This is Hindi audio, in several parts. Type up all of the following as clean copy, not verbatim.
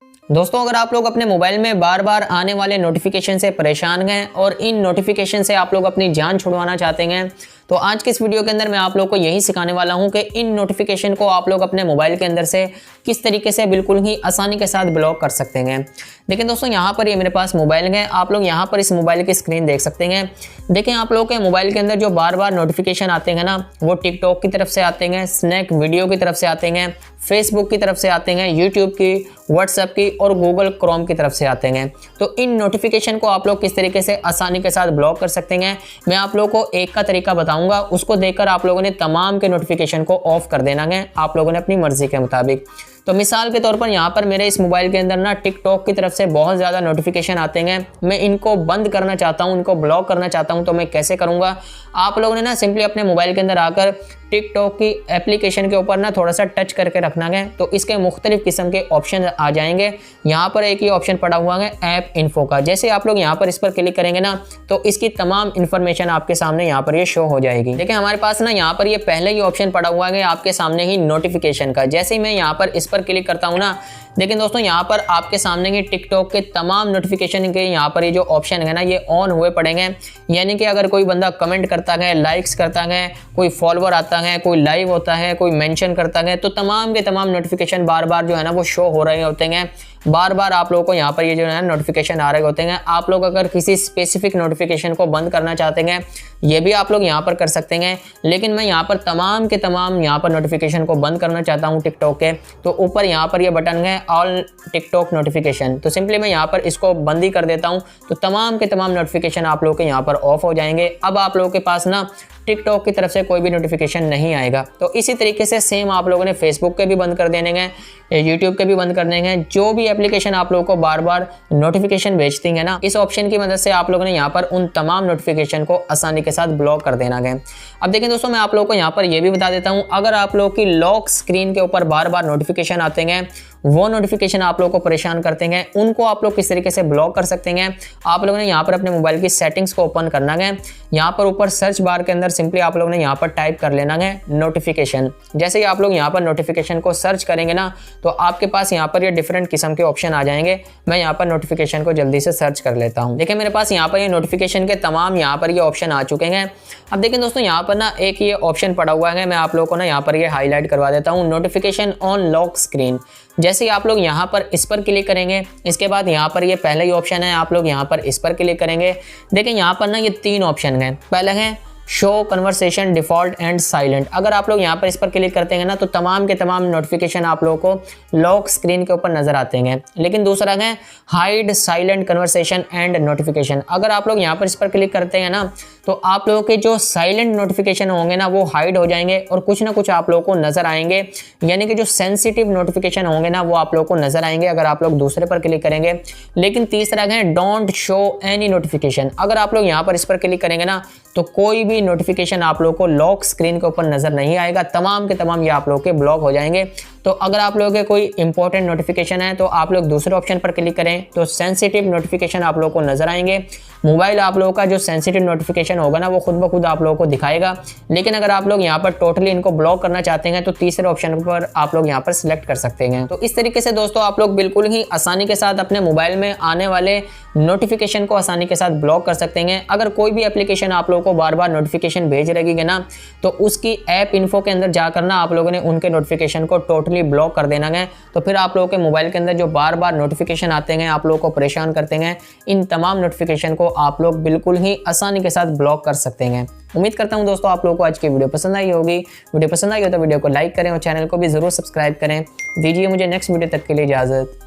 दोस्तों, अगर आप लोग अपने मोबाइल में बार बार आने वाले नोटिफिकेशन से परेशान हैं और इन नोटिफिकेशन से आप लोग अपनी जान छुड़वाना चाहते हैं, तो आज के इस वीडियो के अंदर मैं आप लोग को यही सिखाने वाला हूं कि इन नोटिफिकेशन को आप लोग अपने मोबाइल के अंदर से किस तरीके से बिल्कुल ही आसानी के साथ ब्लॉक कर सकते हैं। देखिए दोस्तों, यहाँ पर ये मेरे पास मोबाइल है, आप लोग यहाँ पर इस मोबाइल की स्क्रीन देख सकते हैं। देखें, आप लोग के मोबाइल के अंदर जो बार बार नोटिफिकेशन आते हैं ना, वो टिकटॉक की तरफ से आते हैं, स्नैक वीडियो की तरफ से आते हैं, फेसबुक की तरफ से आते हैं, यूट्यूब की, व्हाट्सएप की और गूगल क्रोम की तरफ से आते हैं। तो इन नोटिफिकेशन को आप लोग किस तरीके से आसानी के साथ ब्लॉक कर सकते हैं, मैं आप लोगों को एक का तरीका बताऊंगा। उसको देखकर आप लोगों ने तमाम के नोटिफिकेशन को ऑफ कर देना है, आप लोगों ने अपनी मर्जी के मुताबिक। तो मिसाल के तौर पर यहाँ पर मेरे इस मोबाइल के अंदर ना टिकटॉक की तरफ से बहुत ज़्यादा नोटिफिकेशन आते हैं, मैं इनको बंद करना चाहता हूँ, इनको ब्लॉक करना चाहता हूँ। तो मैं कैसे करूँगा, आप लोगों ने ना सिंपली अपने मोबाइल के अंदर आकर टिकटॉक की एप्लीकेशन के ऊपर ना थोड़ा सा टच करके रखना है, तो इसके मुख्तलिफ किस्म के ऑप्शन आ जाएंगे। यहाँ पर एक ही ऑप्शन पड़ा हुआ है ऐप इन्फो का। जैसे आप लोग यहाँ पर इस पर क्लिक करेंगे ना, तो इसकी तमाम इन्फॉर्मेशन आपके सामने यहाँ पर ये शो हो जाएगी। देखिए, हमारे पास ना यहाँ पर ये पहले ही ऑप्शन पड़ा हुआ है आपके सामने ही नोटिफिकेशन का। जैसे ही मैं यहाँ पर इस पर क्लिक करता हूँ ना, लेकिन दोस्तों यहाँ पर आपके सामने ही टिकटॉक के तमाम नोटिफिकेशन के यहाँ पर ये जो ऑप्शन है ना, ये ऑन हुए पड़ेंगे। यानी कि अगर कोई बंदा कमेंट करता है, लाइक्स करता है, कोई फॉलोवर आता है, कोई लाइव होता है, कोई मेंशन करता है, तो तमाम के तमाम नोटिफिकेशन बार बार जो है ना वो शो हो रहे होते हैं। बार बार आप लोगों को यहाँ पर ये जो है नोटिफिकेशन आ रहे होते हैं। आप लोग अगर किसी स्पेसिफिक नोटिफिकेशन को बंद करना चाहते हैं, ये भी आप लोग यहाँ पर कर सकते हैं। लेकिन मैं यहाँ पर तमाम के तमाम यहाँ पर नोटिफिकेशन को बंद करना चाहता हूँ टिकटॉक के, तो ऊपर यहाँ पर ये बटन है ऑल टिकटॉक नोटिफिकेशन। तो सिंपली मैं यहाँ पर इसको बंद ही कर देता हूँ, तो तमाम के तमाम नोटिफिकेशन आप लोग के यहाँ पर ऑफ हो जाएंगे। अब आप लोगों के पास ना टिकटॉक की तरफ से कोई भी नोटिफिकेशन नहीं आएगा। तो इसी तरीके से सेम आप लोगों ने फेसबुक के भी बंद कर देने हैं, यूट्यूब के भी बंद कर देंगे। जो भी एप्लीकेशन आप लोगों को बार बार नोटिफिकेशन भेजती है ना, इस ऑप्शन की मदद से आप लोगों ने यहाँ पर उन तमाम नोटिफिकेशन को आसानी के साथ ब्लॉक कर देना है। अब देखिए दोस्तों, मैं आप लोगों को यहाँ पर यह भी बता देता हूँ, अगर आप लोगों की लॉक स्क्रीन के ऊपर बार बार नोटिफिकेशन आते हैं, वो नोटिफिकेशन आप लोगों को परेशान करते हैं, उनको आप लोग किस तरीके से ब्लॉक कर सकते हैं। आप लोगों ने यहाँ पर अपने मोबाइल की सेटिंग्स को ओपन करना है। यहाँ पर ऊपर सर्च बार के अंदर सिंपली आप लोगों ने यहाँ पर टाइप कर लेना है नोटिफिकेशन। जैसे ही आप लोग यहाँ पर नोटिफिकेशन को सर्च करेंगे ना, तो आपके पास यहाँ पर ये डिफरेंट किस्म के ऑप्शन आ जाएंगे। मैं यहाँ पर नोटिफिकेशन को जल्दी से सर्च कर लेता हूँ। देखिए, मेरे पास यहाँ पर ये नोटिफिकेशन के तमाम यहाँ पर ये ऑप्शन आ चुके हैं। अब देखिए दोस्तों, यहाँ पर ना एक ये ऑप्शन पड़ा हुआ है, मैं आप लोगों को ना यहाँ पर ये हाईलाइट करवा देता हूँ, नोटिफिकेशन ऑन लॉक स्क्रीन। जैसे ही आप लोग यहाँ पर इस पर क्लिक करेंगे, इसके बाद यहाँ पर ये पहला ही ऑप्शन है, आप लोग यहाँ पर इस पर क्लिक करेंगे। देखिए, यहाँ पर ना ये तीन ऑप्शन हैं। पहला है show conversation default and silent. अगर आप लोग यहाँ पर इस पर क्लिक करते हैं ना, तो तमाम के तमाम नोटिफिकेशन आप लोगों को लॉक स्क्रीन के ऊपर नजर आते हैं। लेकिन दूसरा है hide silent conversation and notification. अगर आप लोग यहाँ पर इस पर क्लिक करते हैं ना, तो आप लोगों के जो साइलेंट नोटिफिकेशन होंगे ना, वो हाइड हो जाएंगे और कुछ ना कुछ आप लोगों को नजर आएंगे। यानी कि जो सेंसिटिव नोटिफिकेशन होंगे ना, वो आप लोगों को नजर आएंगे अगर आप लोग दूसरे पर क्लिक करेंगे। लेकिन तीसरा है डोंट शो एनी नोटिफिकेशन। अगर आप लोग यहाँ पर इस पर क्लिक करेंगे ना, तो कोई भी नोटिफिकेशन आप लोगों को लॉक स्क्रीन के ऊपर नजर नहीं आएगा, तमाम के तमाम ये आप लोगों के ब्लॉक हो जाएंगे। तो अगर आप लोगों के कोई इंपॉर्टेंट नोटिफिकेशन है, तो आप लोग दूसरे ऑप्शन पर क्लिक करें, तो सेंसिटिव नोटिफिकेशन आप लोगों को नजर आएंगे। मोबाइल आप लोगों का जो सेंसिटिव नोटिफिकेशन होगा ना, वो खुद ब खुद आप लोगों को दिखाएगा। लेकिन अगर आप लोग यहाँ पर टोटली इनको ब्लॉक करना चाहते हैं, तो तीसरे ऑप्शन पर आप लोग यहाँ पर सिलेक्ट कर सकते हैं। तो इस तरीके से दोस्तों आप लोग बिल्कुल ही आसानी के साथ अपने मोबाइल में आने वाले नोटिफिकेशन को आसानी के साथ ब्लॉक कर सकते हैं। अगर कोई भी एप्लीकेशन आप लोगों को बार बार नोटिफिकेशन भेज रही है ना, तो उसकी ऐप इन्फो के अंदर जाकर ना आप लोगों ने उनके नोटिफिकेशन को टोटली ब्लॉक कर देना है। तो फिर आप लोगों के मोबाइल के अंदर जो बार बार नोटिफिकेशन आते हैं, आप लोगों को परेशान करते हैं, इन तमाम नोटिफिकेशन को आप लोग बिल्कुल ही आसानी के साथ ब्लॉक कर सकते हैं। उम्मीद करता हूं दोस्तों आप लोगों को आज की वीडियो पसंद आई होगी। वीडियो पसंद आई हो तो वीडियो को लाइक करें और चैनल को भी जरूर सब्सक्राइब करें। दीजिए मुझे नेक्स्ट वीडियो तक के लिए इजाजत।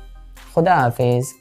खुदा हाफिज।